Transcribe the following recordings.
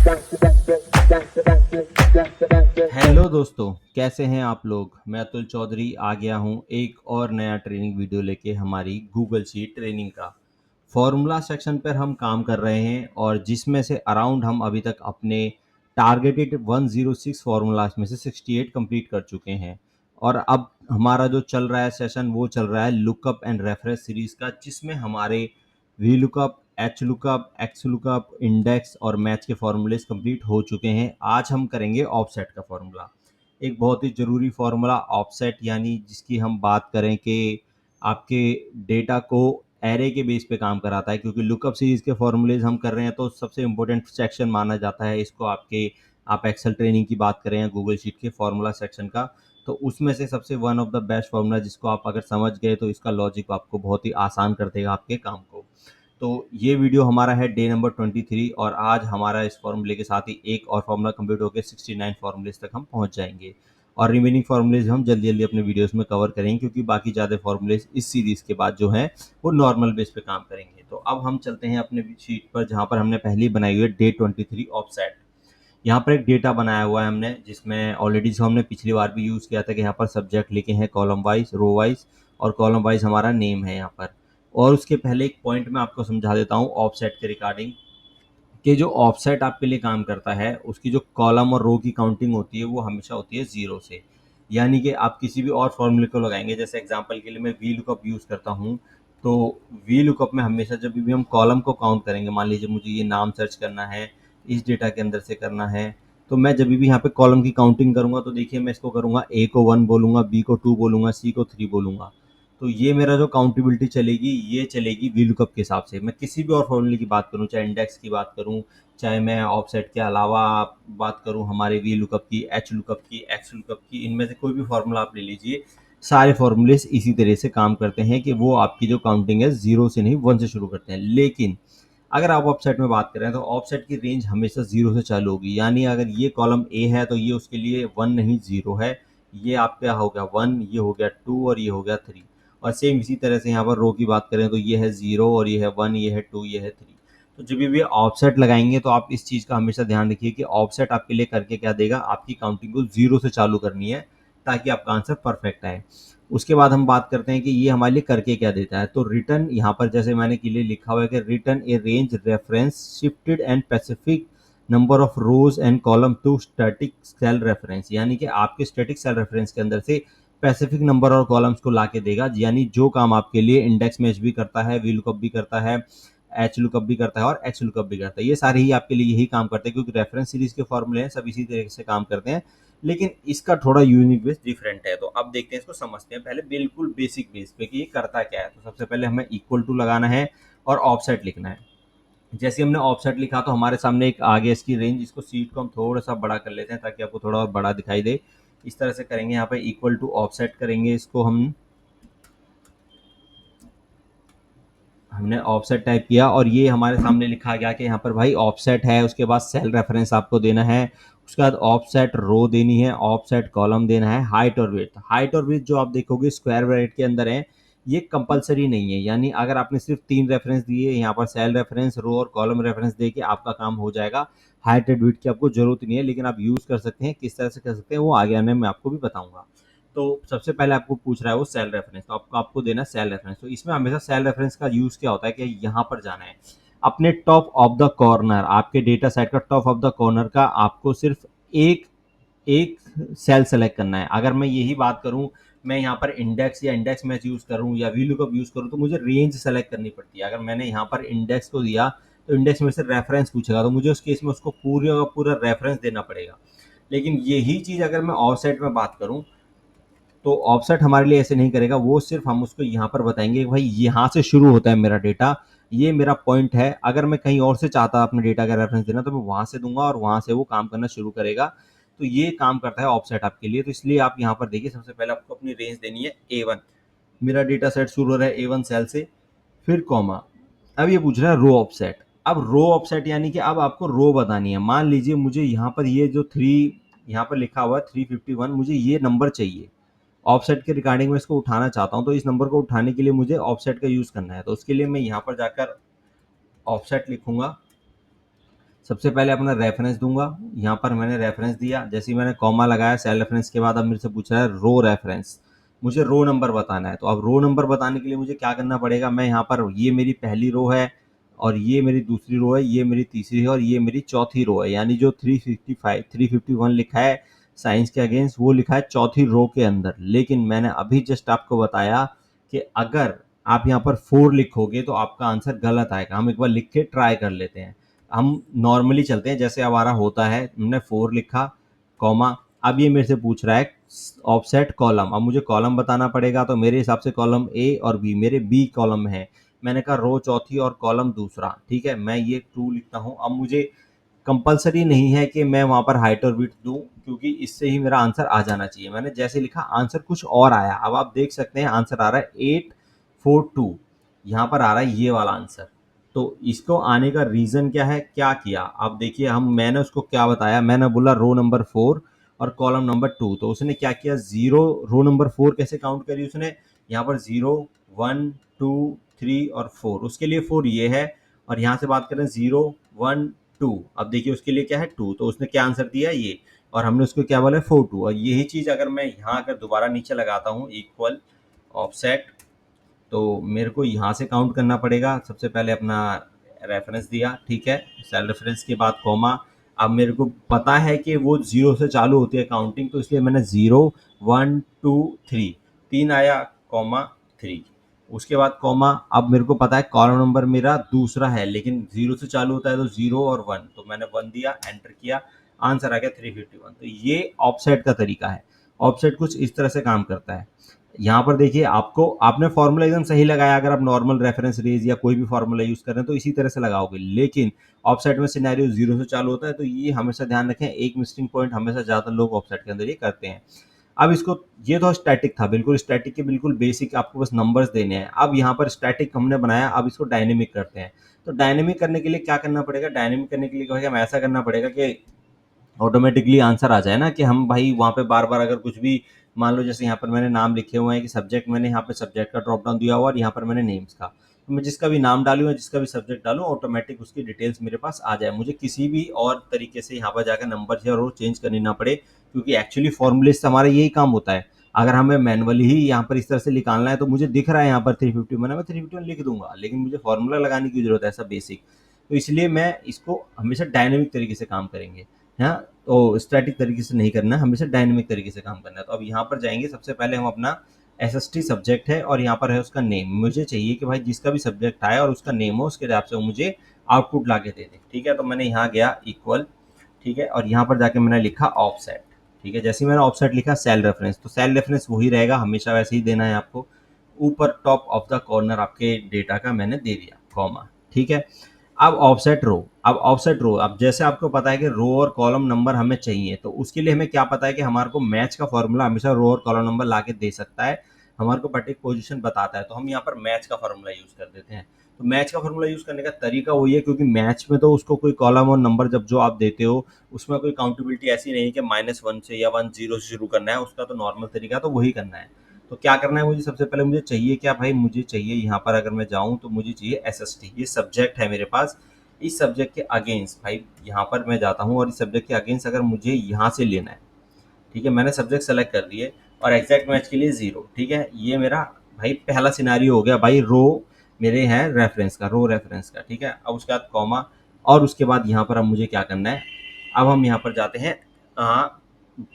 Hello दोस्तों, कैसे हैं आप लोग। मैं अतुल चौधरी आ गया हूं एक और नया ट्रेनिंग वीडियो लेके हमारी गूगल शीट ट्रेनिंग का। फॉर्मूला सेक्शन पर हम काम कर रहे हैं और जिसमें से अराउंड हम अभी तक अपने टारगेटेड 106 फार्मूलाज में से 68 कंप्लीट कर चुके हैं। और अब हमारा जो चल रहा है सेशन वो चल रहा है लुकअप एंड रेफरेंस सीरीज का, जिसमें हमारे V lookup, H lookup, x lookup, index और मैच के फॉर्मूलेज कंप्लीट हो चुके हैं। आज हम करेंगे ऑफसेट का फॉर्मूला, एक बहुत ही ज़रूरी फार्मूला ऑफसेट, यानी जिसकी हम बात करें कि आपके डेटा को एरे के बेस पे काम कराता है। क्योंकि लुकअप सीरीज के फॉर्मूलेज हम कर रहे हैं तो सबसे इम्पोर्टेंट सेक्शन माना जाता है इसको। आप एक्सेल ट्रेनिंग की बात करें या गूगल शीट के फॉर्मूला सेक्शन का, तो उसमें से सबसे one of the best formula जिसको आप अगर समझ गए तो इसका लॉजिक आपको बहुत ही आसान कर देगा आपके काम को। तो ये वीडियो हमारा है डे नंबर 23 और आज हमारा इस फॉर्मूले के साथ ही एक और फॉर्मूला कंप्लीट होकर 69 फॉर्मूलेज तक हम पहुंच जाएंगे। और रिमेनिंग फॉर्मूलेज हम जल्दी जल्दी अपने वीडियोस में कवर करेंगे, क्योंकि बाकी ज़्यादा फॉर्मूलेज इस सीरीज़ के बाद जो हैं वो नॉर्मल बेस पे काम करेंगे। तो अब हम चलते हैं अपने शीट पर, जहाँ पर हमने पहली बनाई हुई है डे 23 ऑफसेट। यहाँ पर एक डेटा बनाया हुआ है हमने, जिसमें ऑलरेडी जो हमने पिछली बार भी यूज़ किया था कि यहाँ पर सब्जेक्ट लिखे हैं कॉलम वाइज, रो वाइज, और कॉलम वाइज हमारा नेम है यहाँ पर। और उसके पहले एक पॉइंट मैं आपको समझा देता हूँ ऑफसेट के रिगार्डिंग, कि जो ऑफसेट आपके लिए काम करता है उसकी जो कॉलम और रो की काउंटिंग होती है वो हमेशा होती है ज़ीरो से। यानी कि आप किसी भी और फॉर्मूले को लगाएंगे, जैसे एग्जांपल के लिए मैं वी लुकअप यूज़ करता हूँ, तो वी लुकअप में हमेशा जब भी हम कॉलम को काउंट करेंगे, मान लीजिए मुझे ये नाम सर्च करना है, इस डेटा के अंदर से करना है, तो मैं जब भी यहाँ पे कॉलम की काउंटिंग करूँगा तो देखिए मैं इसको करूँगा, ए को 1 बोलूँगा, बी को 2 बोलूँगा, सी को 3 बोलूँगा। तो ये मेरा जो काउंटेबिलिटी चलेगी ये चलेगी वी लुकअप के हिसाब से। मैं किसी भी और फॉर्मूले की बात करूँ, चाहे इंडेक्स की बात करूँ, चाहे मैं ऑफसेट के अलावा बात करूँ हमारे वी लुकअप की, एच लुकअप की, एक्स लुकअप की, इनमें से कोई भी फार्मूला आप ले लीजिए, सारे फार्मूलेस इसी तरह से काम करते हैं कि वो आपकी जो काउंटिंग है जीरो से नहीं, वन से शुरू करते हैं। लेकिन अगर आप ऑफसेट में बात करें तो ऑफसेट की रेंज हमेशा जीरो से चालू होगी। यानी अगर ये कॉलम ए है तो ये उसके लिए वन नहीं जीरो है, ये आपका हो गया वन, ये हो गया टू और ये हो गया थ्री। और सेम इसी तरह से यहाँ पर रो की बात करें तो ये है जीरो और ये है वन, ये है टू, ये है थ्री। तो जब भी ऑफसेट लगाएंगे तो आप इस चीज़ का हमेशा ध्यान रखिए कि ऑफसेट आपके लिए करके क्या देगा, आपकी काउंटिंग को जीरो से चालू करनी है ताकि आपका आंसर परफेक्ट आए। उसके बाद हम बात करते हैं कि ये हमारे लिए करके क्या देता है। तो रिटर्न, यहाँ पर जैसे मैंने के लिए लिखा हुआ है कि return a range reference shifted and specific number of rows and column to static cell reference. यानी कि आपके स्टैटिक सेल रेफरेंस के अंदर से स्पेसिफिक नंबर और कॉलम्स को ला के देगा। यानी जो काम आपके लिए इंडेक्स मैच भी करता है, वी लुकअप भी करता है, एच लुकअप भी करता है और एक्स लुकअप भी करता है, ये सारे ही आपके लिए यही काम करते हैं, क्योंकि रेफरेंस सीरीज के फॉर्मूले हैं सब इसी तरीके से काम करते हैं। लेकिन इसका थोड़ा यूनिक बेस डिफरेंट है। तो अब देखते हैं, इसको समझते हैं पहले बिल्कुल बेसिक बेस पे कि ये करता क्या है। तो सबसे पहले हमें इक्वल टू लगाना है और ऑफसेट लिखना है। जैसे हमने ऑफसेट लिखा तो हमारे सामने एक आ गया इसकी रेंज। इसको सीट को हम थोड़ा सा बड़ा कर लेते हैं ताकि आपको थोड़ा और बड़ा दिखाई दे। इस तरह से करेंगे, यहाँ पे इक्वल टू ऑफसेट करेंगे, इसको हमने ऑफसेट टाइप किया और ये हमारे सामने लिखा गया कि यहाँ पर भाई ऑफसेट है, उसके बाद सेल रेफरेंस आपको देना है, उसके बाद ऑफसेट रो देनी है, ऑफसेट कॉलम देना है, हाइट और विड्थ। हाइट और विड्थ जो आप देखोगे स्क्वायर ब्रैकेट के अंदर है, ये कंपलसरी नहीं है। यानी अगर आपने सिर्फ 3 रेफरेंस दिए, यहाँ पर सेल रेफरेंस, रो और कॉलम रेफरेंस दे के आपका काम हो जाएगा। हाइट एंड विड्थ की आपको जरूरत नहीं है, लेकिन आप यूज़ कर सकते हैं। किस तरह से कर सकते हैं वो आगे आने में आपको भी बताऊंगा। तो सबसे पहले आपको पूछ रहा है वो सेल रेफरेंस, तो आपको देना है सेल रेफरेंस। तो इसमें हमेशा सेल रेफरेंस का यूज़ क्या होता है कि यहाँ पर जाना है, अपने टॉप ऑफ द कॉर्नर, आपके डेटा सेट का टॉप ऑफ द कॉर्नर का आपको सिर्फ एक एक सेल सेलेक्ट करना है। अगर मैं यही बात करूं, मैं यहाँ पर इंडेक्स या इंडेक्स मैच यूज़ करूं या वी लुकअप यूज़ करूं, तो मुझे रेंज सेलेक्ट करनी पड़ती है। अगर मैंने यहाँ पर इंडेक्स को दिया तो इंडेक्स में से रेफरेंस पूछेगा, तो मुझे उस केस में उसको पूरा का पूरा रेफरेंस देना पड़ेगा। लेकिन यही चीज़ अगर मैं ऑफसेट में बात करूं तो ऑफसेट हमारे लिए ऐसे नहीं करेगा। वो सिर्फ हम उसको यहाँ पर बताएंगे कि भाई यहाँ से शुरू होता है मेरा डेटा, ये मेरा पॉइंट है। अगर मैं कहीं और से चाहता अपने डेटा का रेफरेंस देना तो मैं वहाँ से दूंगा और वहाँ से वो काम करना शुरू करेगा। तो ये काम करता है ऑफसेट आपके लिए। तो इसलिए आप यहाँ पर देखिए, सबसे पहले आपको अपनी रेंज देनी है A1। मेरा डेटा सेट शुरू हो रहा है A1 सेल से, फिर कॉमा। अब ये पूछ रहा है रो ऑफसेट। अब रो ऑफसेट यानी कि अब आपको रो बतानी है। मान लीजिए मुझे यहाँ पर ये जो थ्री यहाँ पर लिखा हुआ है 351, मुझे ये नंबर चाहिए। ऑफसेट के रिगार्डिंग में इसको उठाना चाहता हूँ, तो इस नंबर को उठाने के लिए मुझे ऑफसेट का यूज़ करना है। तो उसके लिए मैं यहाँ पर जाकर ऑफसेट लिखूंगा। सबसे पहले अपना रेफरेंस दूंगा, यहाँ पर मैंने रेफरेंस दिया, जैसे ही मैंने कॉमा लगाया सेल रेफरेंस के बाद अब मेरे से पूछ रहा है रो रेफरेंस, मुझे रो नंबर बताना है। तो अब रो नंबर बताने के लिए मुझे क्या करना पड़ेगा, मैं यहाँ पर ये मेरी पहली रो है और ये मेरी दूसरी रो है, ये मेरी तीसरी है और ये मेरी चौथी रो है, यानी जो 355 351 लिखा है साइंस के अगेंस्ट वो लिखा है चौथी रो के अंदर। लेकिन मैंने अभी जस्ट आपको बताया कि अगर आप यहाँ पर 4 लिखोगे तो आपका आंसर गलत आएगा। हम एक बार लिख के ट्राई कर लेते हैं। हम नॉर्मली चलते हैं जैसे हमारा होता है, हमने 4 लिखा कॉमा, अब ये मेरे से पूछ रहा है ऑफसेट कॉलम, अब मुझे कॉलम बताना पड़ेगा। तो मेरे हिसाब से कॉलम ए और बी, मेरे बी कॉलम है, मैंने कहा रो चौथी और कॉलम दूसरा, ठीक है, मैं ये 2 लिखता हूँ। अब मुझे कंपलसरी नहीं है कि मैं वहाँ पर हाइट और विड्थ दूँ, क्योंकि इससे ही मेरा आंसर आ जाना चाहिए। मैंने जैसे लिखा आंसर कुछ और आया। अब आप देख सकते हैं आंसर आ रहा है 842, यहाँ पर आ रहा है ये वाला आंसर। तो इसको आने का रीज़न क्या है, क्या किया आप देखिए, मैंने उसको क्या बताया, मैंने बोला रो नंबर 4 और कॉलम नंबर 2, तो उसने क्या किया, जीरो, रो नंबर 4 कैसे काउंट करी उसने, यहाँ पर 0 1 2 3 और 4, उसके लिए 4 ये है, और यहाँ से बात करें 0 1 2, अब देखिए उसके लिए क्या है 2, तो उसने क्या आंसर दिया ये, और हमने उसको क्या बोला 4 2। और यही चीज़ अगर मैं यहाँ अगर दोबारा नीचे लगाता हूँ इक्वल ऑफसेट, तो मेरे को यहाँ से काउंट करना पड़ेगा। सबसे पहले अपना रेफरेंस दिया, ठीक है, सेल रेफरेंस के बाद कॉमा। अब मेरे को पता है कि वो 0 से चालू होती है काउंटिंग, तो इसलिए मैंने 0 1 2 3 3 आया, कॉमा 3, उसके बाद कॉमा। अब मेरे को पता है कॉलम नंबर मेरा दूसरा है, लेकिन 0 से चालू होता है तो 0 और 1, तो मैंने 1 दिया, एंटर किया, आंसर आ गया 351। तो ये ऑफसेट का तरीका है। ऑफसेट कुछ इस तरह से काम करता है। यहाँ पर देखिए, आपको आपने फॉर्मूला एकदम सही लगाया, अगर आप नॉर्मल रेफरेंस रेज या कोई भी फॉर्मूला यूज कर रहे हैं तो इसी तरह से लगाओगे, लेकिन ऑफसेट में सिनेरियो 0 से चालू होता है, तो ये हमेशा ध्यान रखें, एक मिसिंग पॉइंट हमेशा ज़्यादा लोग ऑफसेट के अंदर ये करते हैं। अब इसको, ये तो स्टैटिक था, बिल्कुल स्टैटिक के बिल्कुल बेसिक, आपको बस नंबर्स देने हैं। अब यहाँ पर स्टैटिक हमने बनाया, अब इसको डायनेमिक करते हैं। तो डायनेमिक करने के लिए क्या करना पड़ेगा, डायनेमिक करने के लिए क्या होगा, ऐसा करना पड़ेगा कि ऑटोमेटिकली आंसर आ जाए ना, कि हम भाई वहाँ पे बार बार अगर कुछ भी, मान लो जैसे यहाँ पर मैंने नाम लिखे हुए हैं कि सब्जेक्ट, मैंने यहाँ पे सब्जेक्ट का ड्रॉप डाउन दिया हुआ और यहाँ पर मैंने नेम्स का, तो मैं जिसका भी नाम डालूँ या जिसका भी सब्जेक्ट डालूँ, ऑटोमेटिक उसकी डिटेल्स मेरे पास आ जाए, मुझे किसी भी और तरीके से यहाँ पर जाकर नंबर या रो चेंज करनी ना पड़े, क्योंकि एक्चुअली फॉर्मूले से हमारा यही काम होता है। अगर हमें मैनुअली ही यहाँ पर इस तरह से निकालना है, तो मुझे दिख रहा है यहाँ पर 350 मैं 351 लिख दूंगा, लेकिन मुझे फॉर्मूला लगाने की जरूरत है ऐसा बेसिक। तो इसलिए मैं इसको हमेशा डायनेमिक तरीके से काम करेंगे, हाँ, तो स्टैटिक तरीके से नहीं करना है, हमेशा डायनेमिक तरीके से काम करना है। तो अब यहाँ पर जाएंगे, सबसे पहले हम अपना एसएसटी सब्जेक्ट है और यहाँ पर है उसका नेम, मुझे चाहिए कि भाई जिसका भी सब्जेक्ट आए और उसका नेम हो, उसके हिसाब से वो मुझे आउटपुट ला के दे दे, ठीक है। तो मैंने यहाँ गया इक्वल, ठीक है, और यहाँ पर जाके मैंने लिखा ऑफसेट, ठीक है। जैसे ही मैंने ऑफसेट लिखा सेल रेफरेंस, तो सेल रेफरेंस वही रहेगा, हमेशा वैसे ही देना है आपको, ऊपर टॉप ऑफ द कॉर्नर आपके डेटा का मैंने दे दिया, कॉमा, ठीक है। अब जैसे आपको पता है कि रो और कॉलम नंबर हमें चाहिए, तो उसके लिए हमें क्या पता है कि हमारे को मैच का फॉर्मूला हमेशा रो और कॉलम नंबर ला के दे सकता है, हमारे को पर्टिकुलर पोजीशन बताता है, तो हम यहाँ पर मैच का फॉर्मूला यूज कर देते हैं। तो मैच का फॉर्मूला यूज करने का तरीका वही है, क्योंकि मैच में तो उसको कोई कॉलम और नंबर जब जो आप देते हो, उसमें कोई काउंटेबिलिटी ऐसी नहीं कि -1 से या 10 से शुरू करना है, उसका तो नॉर्मल तरीका तो वही करना है। तो क्या करना है मुझे, सबसे पहले मुझे चाहिए क्या भाई, मुझे चाहिए यहाँ पर अगर मैं जाऊँ तो मुझे चाहिए एसएसटी, ये सब्जेक्ट है मेरे पास, इस सब्जेक्ट के अगेंस्ट भाई यहाँ पर मैं जाता हूँ और इस सब्जेक्ट के अगेंस्ट अगर मुझे यहाँ से लेना है, ठीक है, मैंने सब्जेक्ट सेलेक्ट कर दिए और एग्जैक्ट मैच के लिए 0, ठीक है, ये मेरा भाई पहला सिनारियो हो गया भाई, रो मेरे हैं रेफरेंस का, रो रेफरेंस का, ठीक है। अब उसके बाद कॉमा, और उसके बाद यहाँ पर अब मुझे क्या करना है, अब हम यहाँ पर जाते हैं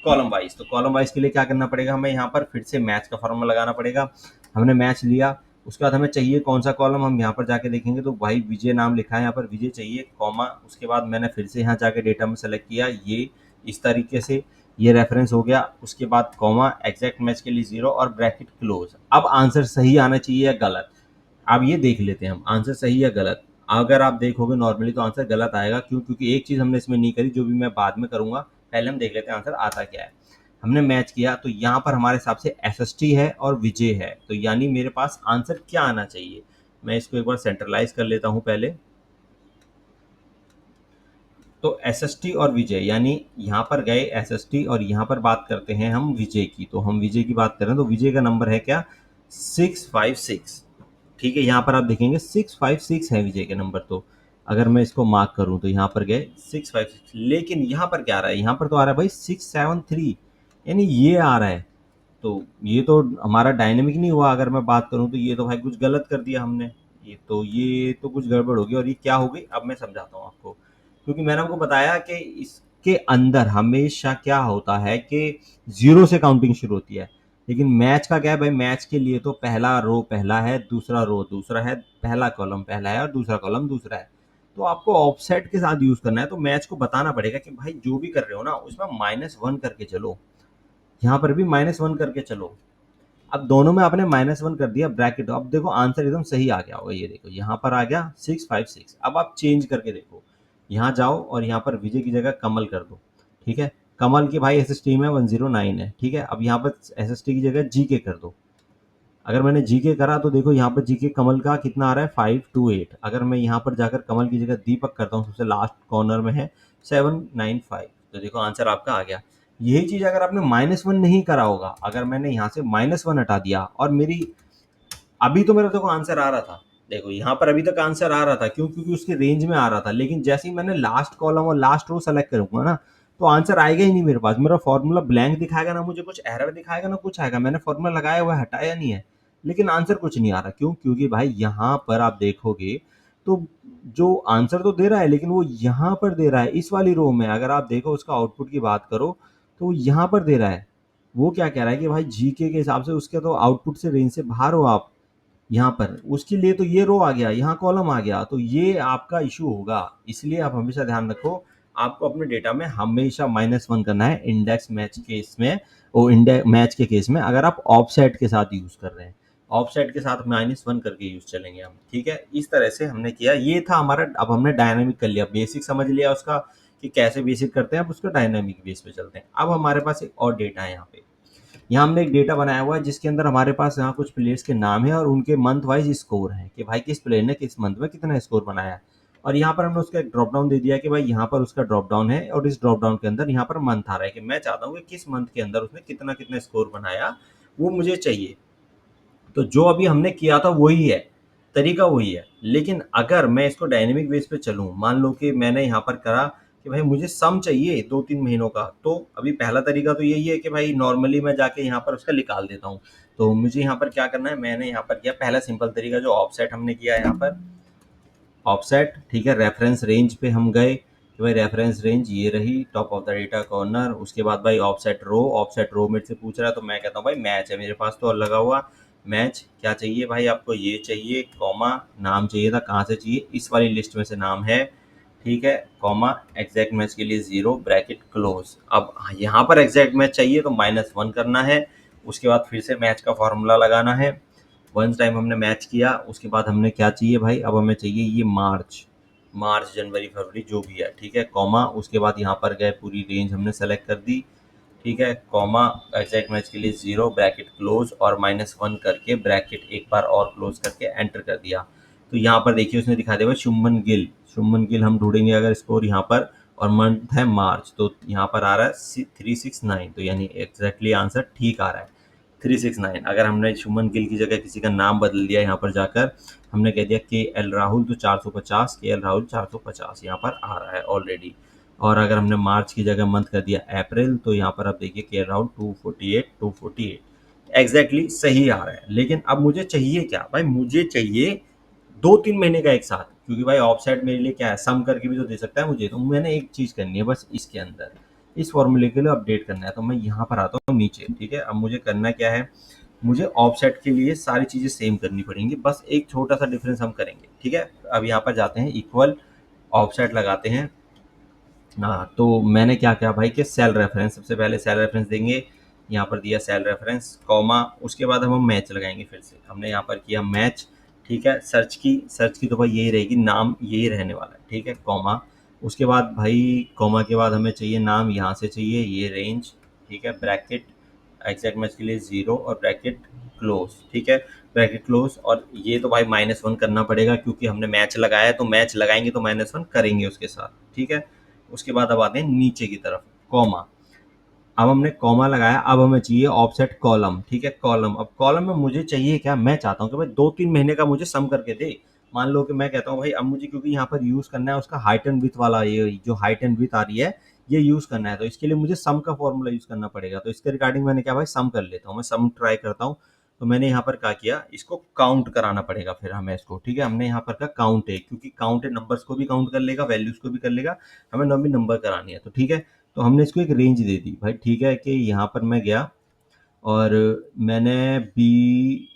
कॉलम वाइज। तो कॉलम वाइज के लिए क्या करना पड़ेगा, हमें यहाँ पर फिर से मैच का फॉर्मूला लगाना पड़ेगा। हमने मैच लिया, उसके बाद हमें चाहिए कौन सा कॉलम, हम यहाँ पर जाके देखेंगे तो भाई विजय नाम लिखा है, यहाँ पर विजय चाहिए, कॉमा, उसके बाद मैंने फिर से यहाँ जाके डेटा में सेलेक्ट किया ये इस तरीके से, ये रेफरेंस हो गया, उसके बाद कॉमा, एग्जैक्ट मैच के लिए 0 और ब्रैकेट क्लोज। अब आंसर सही आना चाहिए या गलत, अब ये देख लेते हैं हम आंसर सही या गलत। अगर आप देखोगे नॉर्मली तो आंसर गलत आएगा, क्यों, क्योंकि एक चीज़ हमने इसमें नहीं करी जो भी मैं बाद में करूँगा, पहले हम देख लेते हैं आंसर आता क्या है। हमने मैच किया तो यहाँ पर हमारे हिसाब से एसएसटी है और विजय है, तो यानी मेरे पास आंसर क्या आना चाहिए, मैं इसको एक बार सेंट्रलाइज कर लेता हूँ पहले। तो एसएसटी और विजय, यानी यहाँ पर गए एसएसटी और यहाँ पर बात करते हैं हम विजय की, तो हम विजय की बात करें तो विजय का नंबर है क्या, 656, ठीक है, यहाँ पर आप देखेंगे 656 है विजय के नंबर। तो अगर मैं इसको मार्क करूँ तो यहाँ पर गए 656, लेकिन यहाँ पर क्या आ रहा है, यहाँ पर तो आ रहा है भाई 673, यानी ये आ रहा है। तो ये तो हमारा डायनेमिक नहीं हुआ। अगर मैं बात करूँ तो ये तो भाई कुछ गलत कर दिया हमने, ये तो कुछ गड़बड़ हो गई। और ये क्या हो गई, अब मैं समझाता हूँ आपको। क्योंकि मैंने आपको बताया कि इसके अंदर हमेशा क्या होता है कि ज़ीरो से काउंटिंग शुरू होती है। लेकिन मैच का क्या है भाई, मैच के लिए तो पहला रो पहला है, दूसरा रो दूसरा है, पहला कॉलम पहला है और दूसरा कॉलम दूसरा है। तो आपको ऑफसेट के साथ यूज़ करना है, तो मैच को बताना पड़ेगा कि भाई जो भी कर रहे हो ना उसमें -1 करके चलो, यहाँ पर भी -1 करके चलो। अब दोनों में आपने -1 कर दिया ब्रैकेट, अब देखो आंसर एकदम सही आ गया होगा। ये देखो यहाँ पर आ गया 656। अब आप चेंज करके देखो, यहाँ जाओ और यहाँ पर विजय की जगह कमल कर दो। ठीक है, कमल की भाई एसएसटी में 109 है। ठीक है, अब यहाँ पर एसएसटी की जगह जीके कर दो। अगर मैंने जीके करा तो देखो यहाँ पर जीके कमल का कितना आ रहा है, 528। अगर मैं यहाँ पर जाकर कमल की जगह दीपक करता हूँ, सबसे लास्ट कॉर्नर में है 795, तो देखो आंसर आपका आ गया। यही चीज अगर आपने -1 नहीं करा होगा, अगर मैंने यहाँ से -1 हटा दिया और मेरी अभी तो मेरा देखो आंसर आ रहा था, देखो यहाँ पर अभी तक आंसर आ रहा था, क्यों, क्योंकि उसके रेंज में आ रहा था। लेकिन जैसे ही मैंने लास्ट कॉलम और लास्ट रो सेलेक्ट करूंगा ना, तो आंसर आएगा ही नहीं मेरे पास। मेरा फॉर्मूला ब्लैंक दिखाएगा ना, मुझे कुछ एरर दिखाएगा ना कुछ आएगा। मैंने फॉर्मूला लगाया हुआ है, हटाया नहीं है, लेकिन आंसर कुछ नहीं आ रहा। क्यों, क्योंकि भाई यहाँ पर आप देखोगे तो जो आंसर तो दे रहा है, लेकिन वो यहाँ पर दे रहा है इस वाली रो में। अगर आप देखो उसका आउटपुट की बात करो तो यहाँ पर दे रहा है। वो क्या कह रहा है कि भाई जीके के हिसाब से उसके तो आउटपुट से रेंज से बाहर हो आप, यहाँ पर उसके लिए तो ये रो आ गया, यहाँ कॉलम आ गया, तो ये आपका इशू होगा। इसलिए आप हमेशा ध्यान रखो, आपको अपने डेटा में हमेशा -1 करना है इंडेक्स मैच केस में। वो इंडेक्स मैच के केस में अगर आप ऑफसेट के साथ यूज कर रहे हैं, ऑफसेट के साथ -1 करके यूज चलेंगे हम। ठीक है, इस तरह से हमने किया, ये था हमारा। अब हमने डायनामिक कर लिया, बेसिक समझ लिया उसका कि कैसे बेसिक करते हैं, अब उसका डायनामिक बेस पे चलते हैं। अब हमारे पास एक और डेटा है यहाँ पे। यहाँ हमने एक डेटा बनाया हुआ है जिसके अंदर हमारे पास यहाँ कुछ प्लेयर्स के नाम है और उनके मंथ वाइज स्कोर है कि भाई किस प्लेयर ने किस मंथ में कितना स्कोर बनाया है। और यहाँ पर हमने उसका एक ड्रॉप डाउन दे दिया कि भाई यहाँ पर उसका ड्रॉप डाउन है और इस ड्रॉप डाउन के अंदर यहाँ पर मंथ आ रहा है कि मैं चाहता हूँ कि किस मंथ के अंदर उसने कितना कितना स्कोर बनाया, वो मुझे चाहिए। तो जो अभी हमने किया था वही है, तरीका वही है। लेकिन अगर मैं इसको डायनेमिक बेस पे चलूँ, मान लो कि मैंने यहाँ पर करा कि भाई मुझे सम चाहिए 2-3 महीनों का, तो अभी पहला तरीका तो यही है कि भाई नॉर्मली मैं जाके यहाँ पर उसका निकाल देता हूँ। तो मुझे यहाँ पर क्या करना है, मैंने यहाँ पर किया पहला सिंपल तरीका जो ऑफसेट हमने किया है यहाँ पर ऑफसेट। ठीक है, रेफरेंस रेंज पे हम गए कि भाई रेफरेंस रेंज ये रही, top of the data corner. उसके बाद भाई ऑफसेट रो मेरे से पूछ रहा है, तो मैं कहता हूँ भाई मैच है मेरे पास तो लगा हुआ। मैच क्या चाहिए भाई आपको, ये चाहिए, कॉमा नाम चाहिए था, कहाँ से चाहिए, इस वाली लिस्ट में से नाम है। ठीक है, कॉमा एग्जैक्ट मैच के लिए 0 ब्रैकेट क्लोज। अब यहाँ पर एग्जैक्ट मैच चाहिए तो -1 करना है। उसके बाद फिर से मैच का फॉर्मूला लगाना है। वन टाइम हमने मैच किया, उसके बाद हमने क्या चाहिए भाई, अब हमें चाहिए ये मार्च, जनवरी फरवरी जो भी है। ठीक है, कॉमा, उसके बाद यहाँ पर गए पूरी रेंज हमने सेलेक्ट कर दी। ठीक है, कॉमा एग्जैक्ट मैच के लिए 0 ब्रैकेट क्लोज और -1 करके ब्रैकेट एक बार और क्लोज करके एंटर कर दिया। तो यहाँ पर देखिए उसने दिखा दिया शुभमन गिल। शुभमन गिल हम ढूंढेंगे अगर स्कोर यहाँ पर, और मंथ है मार्च, तो यहाँ पर आ रहा है 369, तो यानी एग्जैक्टली आंसर ठीक आ रहा है 369। अगर हमने शुभमन गिल की जगह किसी का नाम बदल दिया, यहाँ पर जाकर हमने कह दिया के एल राहुल, तो 450, के एल राहुल 450 यहाँ पर आ रहा है ऑलरेडी। और अगर हमने मार्च की जगह मंथ कर दिया अप्रैल, तो यहाँ पर आप देखिए के एल राहुल 248 एग्जैक्टली सही आ रहा है। लेकिन अब मुझे चाहिए क्या भाई, मुझे चाहिए 2-3 महीने का एक साथ, क्योंकि भाई ऑफसेट मेरे लिए क्या है, सम करके भी तो दे सकता है मुझे। तो मैंने एक चीज़ करनी है बस इसके अंदर, इस फॉर्मूले के लिए अपडेट करना है। तो मैं यहाँ पर आता हूँ नीचे। ठीक है, अब मुझे करना क्या है, मुझे ऑफसेट के लिए सारी चीज़ें सेम करनी पड़ेंगी, बस एक छोटा सा डिफरेंस हम करेंगे। ठीक है, अब यहाँ पर जाते हैं इक्वल ऑफसेट लगाते हैं। हाँ, तो मैंने क्या किया भाई कि सेल रेफरेंस, सबसे पहले सेल रेफरेंस देंगे। यहाँ पर दिया सेल रेफरेंस कॉमा, उसके बाद हम मैच लगाएंगे। फिर से हमने यहाँ पर किया मैच। ठीक है, सर्च की तो भाई यही रहेगी, नाम यही रहने वाला है। ठीक है, कॉमा, उसके बाद भाई कॉमा के बाद हमें चाहिए नाम, यहाँ से चाहिए ये रेंज। ठीक है, ब्रैकेट एग्जैक्ट मैच के लिए 0 और ब्रैकेट क्लोज। ठीक है, ब्रैकेट क्लोज, और ये तो भाई -1 करना पड़ेगा क्योंकि हमने मैच लगाया है, तो मैच लगाएंगे तो -1 करेंगे उसके साथ। ठीक है, उसके बाद अब आते हैं नीचे की तरफ, कॉमा। अब हमने कॉमा लगाया, अब हमें चाहिए ऑफसेट कॉलम। ठीक है, कॉलम, अब कॉलम में मुझे चाहिए क्या, मैं चाहता हूँ कि भाई 2-3 महीने का मुझे सम करके दे। मान लो कि मैं कहता हूँ भाई अब मुझे क्योंकि यहाँ पर यूज़ करना है उसका हाइट एंड विथ वाला, ये जो हाइट एंड विथ आ रही है ये यूज़ करना है, तो इसके लिए मुझे सम का फॉर्मूला यूज़ करना पड़ेगा। तो इसके रिगार्डिंग मैंने क्या भाई सम कर लेता हूँ, मैं सम ट्राई करता हूँ। तो मैंने यहाँ पर क्या किया, इसको काउंट कराना पड़ेगा फिर हमें इसको, ठीक है। हमने यहाँ पर का काउंट है, क्योंकि काउंट है नंबर्स को भी काउंट कर लेगा, वैल्यूज को भी कर लेगा, हमें नॉर्मली नंबर करानी है, तो ठीक है। तो हमने इसको एक रेंज दे दी भाई, ठीक है, कि यहाँ पर मैं गया और मैंने बी,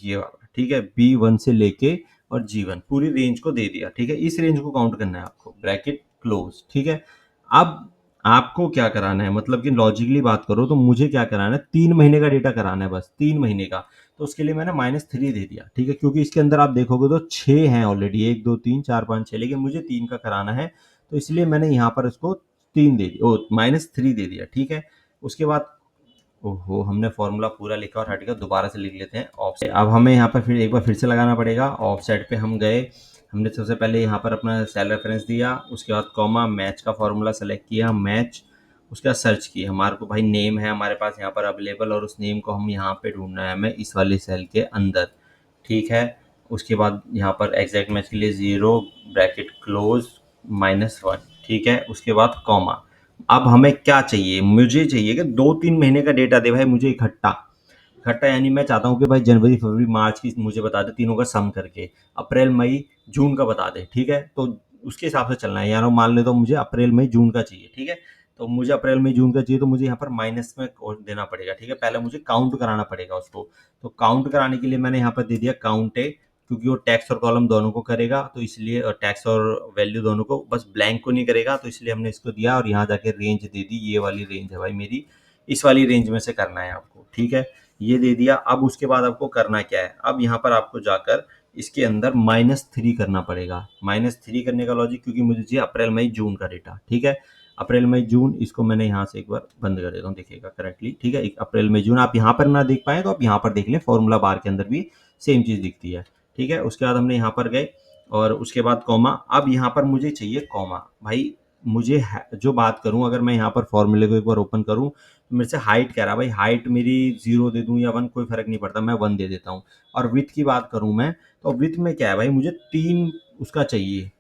ये वाला ठीक है, B1 से लेके और G1 पूरी रेंज को दे दिया, ठीक है। इस रेंज को काउंट करना है आपको, ब्रैकेट क्लोज, ठीक है। अब आपको क्या कराना है, मतलब कि लॉजिकली बात करो तो मुझे क्या कराना है, 3 महीने का डेटा कराना है, बस 3 महीने का। तो उसके लिए मैंने -3 दे दिया, ठीक है, क्योंकि इसके अंदर आप देखोगे तो 6 हैं ऑलरेडी, 1 2 3 4 5 6, लेकिन मुझे 3 का कराना है, तो इसलिए मैंने यहाँ पर इसको 3 दे दिया, -3 दे दिया, ठीक है। उसके बाद ओहो! हमने फ़ॉर्मूला पूरा लिखा और हट गया, दोबारा से लिख लेते हैं ऑफसेट। अब हमें यहाँ पर फिर एक बार फिर से लगाना पड़ेगा, ऑफसेट पे हम गए, हमने सबसे पहले यहाँ पर अपना सेल रेफरेंस दिया, उसके बाद कॉमा, मैच का फ़ॉर्मूला सेलेक्ट किया, मैच, उसके बाद सर्च किया, हमारे को भाई नेम है हमारे पास यहाँ पर अवेलेबल और उस नेम को हम यहाँ पे ढूँढना है हमें इस वाली सेल के अंदर, ठीक है। उसके बाद यहाँ पर एग्जैक्ट मैच के लिए 0 ब्रैकेट क्लोज़ -1, ठीक है। उसके बाद कॉमा। अब हमें क्या चाहिए, मुझे चाहिए कि 2 3 महीने का डेटा दे भाई मुझे इकट्ठा, इकट्ठा यानी मैं चाहता हूँ कि भाई जनवरी फरवरी मार्च की मुझे बता दे, तीनों का सम करके, अप्रैल मई जून का बता दे, ठीक है। तो उसके हिसाब से चलना है, यार मान ले तो मुझे अप्रैल मई जून का चाहिए, ठीक है। तो मुझे अप्रैल मई जून का चाहिए, तो मुझे यहाँ पर माइनस में देना पड़ेगा, ठीक है। पहले मुझे काउंट कराना पड़ेगा उसको, तो काउंट कराने के लिए मैंने यहाँ पर दे दिया काउंट ए, क्योंकि वो टैक्स और कॉलम दोनों को करेगा, तो इसलिए टैक्स और वैल्यू दोनों को, बस ब्लैंक को नहीं करेगा, तो इसलिए हमने इसको दिया और यहाँ जाके रेंज दे दी, ये वाली रेंज है भाई मेरी, इस वाली रेंज में से करना है आपको, ठीक है। ये दे दिया। अब उसके बाद आपको करना क्या है, अब यहाँ पर आपको जाकर इसके अंदर -3 करना पड़ेगा, -3 करने का लॉजिक, क्योंकि मुझे चाहिए अप्रैल मई जून का डेटा, ठीक है। अप्रैल मई जून, इसको मैंने यहाँ से एक बार बंद कर देता हूँ, देखिएगा करेक्टली, ठीक है। एक अप्रैल मई जून आप यहाँ पर ना देख पाए तो आप यहाँ पर देख लें, फॉर्मूला बार के अंदर भी सेम चीज़ दिखती है, ठीक है। उसके बाद हमने यहाँ पर गए और उसके बाद कॉमा, अब यहाँ पर मुझे चाहिए कॉमा, भाई मुझे जो बात करूँ, अगर मैं यहाँ पर फॉर्मूले को एक बार ओपन करूँ तो मेरे से हाइट कह रहा है भाई, हाइट मेरी 0 दे दूँ या 1, कोई फ़र्क नहीं पड़ता, मैं 1 दे देता हूँ। और विड्थ की बात करूँ मैं, तो विड्थ में क्या है भाई, मुझे 3 उसका चाहिए,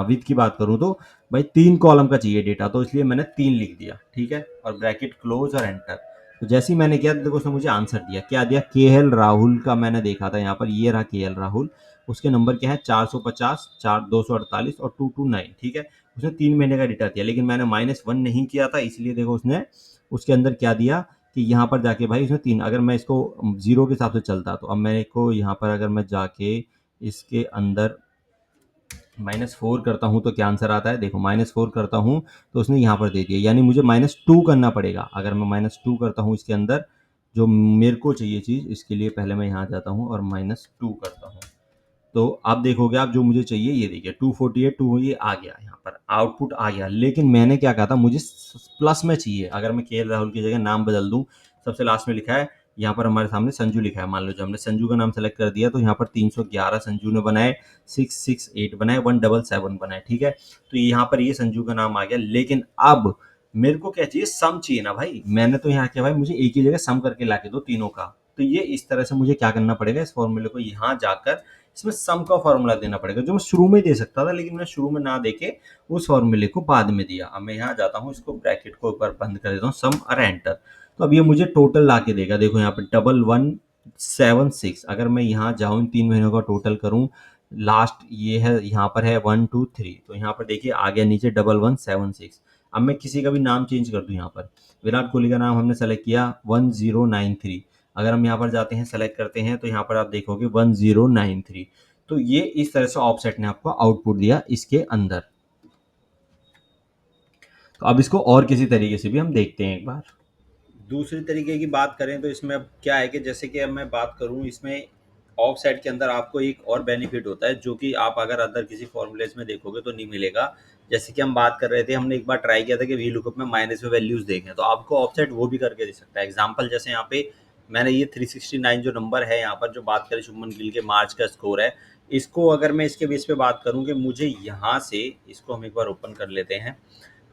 विड्थ की बात करूँ तो भाई 3 कॉलम का चाहिए डेटा, तो इसलिए मैंने 3 लिख दिया, ठीक है। और ब्रैकेट क्लोज और एंटर। तो जैसे ही मैंने किया तो देखो उसने मुझे आंसर दिया, क्या दिया, केएल राहुल का मैंने देखा था यहाँ पर, ये रहा केएल राहुल, उसके नंबर क्या है 450 4 248 और 229, ठीक है। उसने 3 महीने का डेटा दिया, लेकिन मैंने -1 नहीं किया था, इसलिए देखो उसने उसके अंदर क्या दिया कि यहाँ पर जाके भाई उसने 3, अगर मैं इसको 0 के हिसाब से चलता, तो अब मेरे को यहाँ पर अगर मैं जाके इसके अंदर -4 करता हूँ तो क्या आंसर आता है, देखो -4 करता हूँ तो उसने यहाँ पर दे दिया, यानी मुझे -2 करना पड़ेगा। अगर मैं -2 करता हूँ इसके अंदर, जो मेरे को चाहिए चीज़, इसके लिए पहले मैं यहाँ जाता हूँ और -2 करता हूँ, तो आप देखोगे, आप जो मुझे चाहिए ये देखिए 248, 2 ये आ गया, यहाँ पर आउटपुट आ गया। लेकिन मैंने क्या कहा था, मुझे प्लस में चाहिए, अगर मैं केएल राहुल की जगह नाम बदल दूं, सबसे लास्ट में लिखा है, यहाँ पर हमारे सामने संजू लिखा है, मान लो जो हमने संजू का नाम सेलेक्ट कर दिया, तो यहाँ पर 311 संजू ने बनाए, 668 बनाए, 177 बनाए, ठीक है। तो यहाँ पर ये संजू का नाम आ गया। लेकिन अब मेरे को क्या चाहिए, सम चाहिए ना भाई, मैंने तो यहाँ क्या भाई, मुझे एक ही जगह सम करके ला के दो तीनों का। तो ये इस तरह से मुझे क्या करना पड़ेगा, इस फॉर्मूले को यहाँ जाकर इसमें सम का फॉर्मूला देना पड़ेगा, जो मैं शुरू में दे सकता था, लेकिन मैं शुरू में ना देके उस फॉर्मूले को बाद में दिया। अब मैं यहाँ जाता हूँ, इसको ब्रैकेट को ऊपर बंद कर देता हूँ, सम और एंटर। तो अब ये मुझे टोटल ला के देगा, देखो यहाँ पे 1176। अगर मैं यहाँ जाऊँ, इन 3 महीनों का टोटल करूँ, लास्ट ये है, यहाँ पर है 1 2 3, तो यहाँ पर देखिए आ गया नीचे 1176। अब मैं किसी का भी नाम चेंज कर दूँ, यहाँ पर विराट कोहली का नाम हमने सेलेक्ट किया 1093, अगर हम यहाँ पर जाते हैं सेलेक्ट करते हैं, तो यहाँ पर आप देखोगे 1093। तो ये इस तरह से ऑफसेट ने आपको आउटपुट दिया इसके अंदर। तो अब इसको और किसी तरीके से भी हम देखते हैं एक बार। दूसरी तरीके की बात करें तो इसमें अब क्या है कि जैसे कि अब मैं बात करूं, इसमें ऑफसेट के अंदर आपको एक और बेनिफिट होता है, जो कि आप अगर अदर किसी फॉर्मूलेज में देखोगे तो नहीं मिलेगा। जैसे कि हम बात कर रहे थे, हमने एक बार ट्राई किया था कि वी लुकअप में माइनस में वैल्यूज देखें, तो आपको ऑफसेट वो भी करके दे सकता है। एग्जाम्पल जैसे यहाँ पे मैंने ये 369 जो नंबर है यहाँ पर, जो बात करें शुभमन गिल के मार्च का स्कोर है, इसको अगर मैं इसके बेस पे बात करूँ कि मुझे यहाँ से, इसको हम एक बार ओपन कर लेते हैं,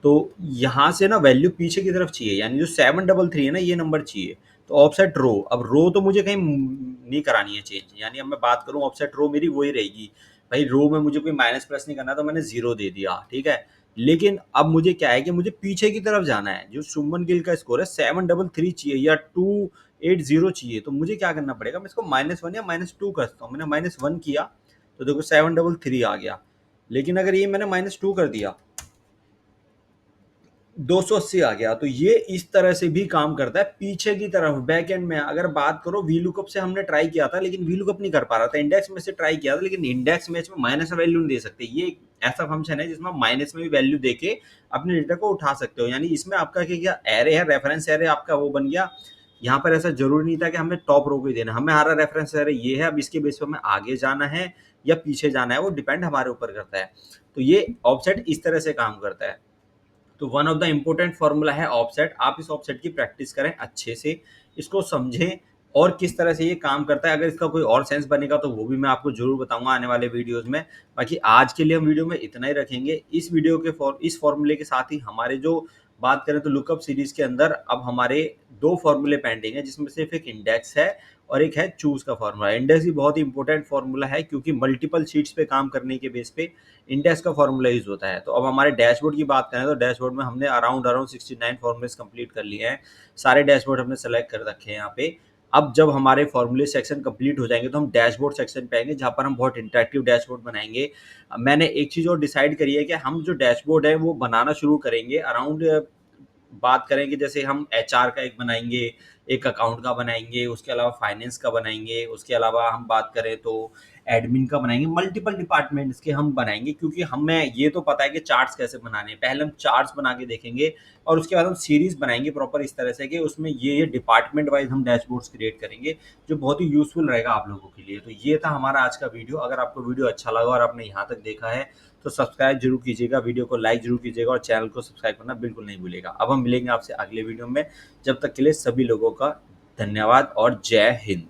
तो यहाँ से ना वैल्यू पीछे की तरफ चाहिए, यानी जो 733 है ना, ये नंबर चाहिए। तो ऑफसेट रो, अब रो तो मुझे कहीं नहीं करानी है चेंज, यानी अब मैं बात करूँ ऑफसेट रो मेरी वही रहेगी, भाई रो में मुझे कोई माइनस प्लस नहीं करना, तो मैंने 0 दे दिया, ठीक है। लेकिन अब मुझे क्या है कि मुझे पीछे की तरफ जाना है। जो शुभमन गिल का स्कोर है 733 चाहिए या 280 चाहिए, तो मुझे क्या करना पड़ेगा, मैं इसको -1 या -2 कर सकता हूँ। मैंने -1 किया तो देखो 733 आ गया। लेकिन अगर ये मैंने -2 कर दिया, 280 आ गया। तो ये इस तरह से भी काम करता है पीछे की तरफ, बैक एंड में। अगर बात करो वीलुकअप से, हमने ट्राई किया था लेकिन वीलुकअप नहीं कर पा रहा था। इंडेक्स में से ट्राई किया था, लेकिन इंडेक्स मैच में माइनस वैल्यू नहीं दे सकते। ये एक ऐसा फंक्शन है जिसमें माइनस में भी वैल्यू देके अपने डेटा को उठा सकते हो। यानी इसमें आपका क्या क्या एरे है, रेफरेंस एरे आपका वो बन गया। यहाँ पर ऐसा जरूरी नहीं था कि हमें टॉप रो को ही देना, हमें हमारा रेफरेंस एरे ये है, अब इसके बेस पर हमें आगे जाना है या पीछे जाना है, वो डिपेंड हमारे ऊपर करता है। तो ये ऑफसेट इस तरह से काम करता है। तो one of the important formula है ऑफसेट। आप इस ऑफसेट की प्रैक्टिस करें अच्छे से, इसको समझें और किस तरह से ये काम करता है। अगर इसका कोई और सेंस बनेगा तो वो भी मैं आपको जरूर बताऊंगा आने वाले वीडियोस में। बाकी आज के लिए हम वीडियो में इतना ही रखेंगे। इस वीडियो के इस फॉर्मूले के साथ ही हमारे जो बात करें तो लुकअप सीरीज के अंदर अब हमारे 2 फॉर्मूले पेंडिंग है, जिसमें सिर्फ एक इंडेक्स है और एक है चूज का फॉर्मूला। इंडेक्स भी बहुत ही इंपॉर्टेंट फॉर्मूला है, क्योंकि मल्टीपल शीट्स पे काम करने के बेस पे इंडेक्स का फॉर्मूला यूज होता है। तो अब हमारे डैशबोर्ड की बात करें तो डैशबोर्ड में हमने अराउंड 69 फॉर्मूलेस कंप्लीट कर लिए हैं। सारे डैशबोर्ड हमने सेलेक्ट कर रखे हैं यहाँ पे। अब जब हमारे फॉर्मूले सेक्शन कंप्लीट हो जाएंगे तो हम डैशबोर्ड सेक्शन पे आएंगे, जहाँ पर हम बहुत इंटरेक्टिव डैशबोर्ड बनाएंगे। मैंने एक चीज़ और डिसाइड करी है कि हम जो डैशबोर्ड है वो बनाना शुरू करेंगे अराउंड, बात करें कि जैसे हम एचआर का एक बनाएंगे, एक अकाउंट का बनाएंगे, उसके अलावा फाइनेंस का बनाएंगे, उसके अलावा हम बात करें तो एडमिन का बनाएंगे, मल्टीपल डिपार्टमेंट्स के हम बनाएंगे। क्योंकि हमें ये तो पता है कि चार्ट्स कैसे बनाने हैं, पहले हम चार्ट्स बना के देखेंगे और उसके बाद हम सीरीज बनाएंगे प्रॉपर इस तरह से कि उसमें ये डिपार्टमेंट वाइज हम डैशबोर्ड्स क्रिएट करेंगे, जो बहुत ही यूजफुल रहेगा आप लोगों के लिए। तो ये था हमारा आज का वीडियो। अगर आपको वीडियो अच्छा लगा और आपने यहाँ तक देखा है तो सब्सक्राइब जरूर कीजिएगा, वीडियो को लाइक जरूर कीजिएगा और चैनल को सब्सक्राइब करना बिल्कुल नहीं भूलिएगा। अब हम मिलेंगे आपसे अगले वीडियो में, जब तक के लिए सभी लोगों का धन्यवाद और जय हिंद।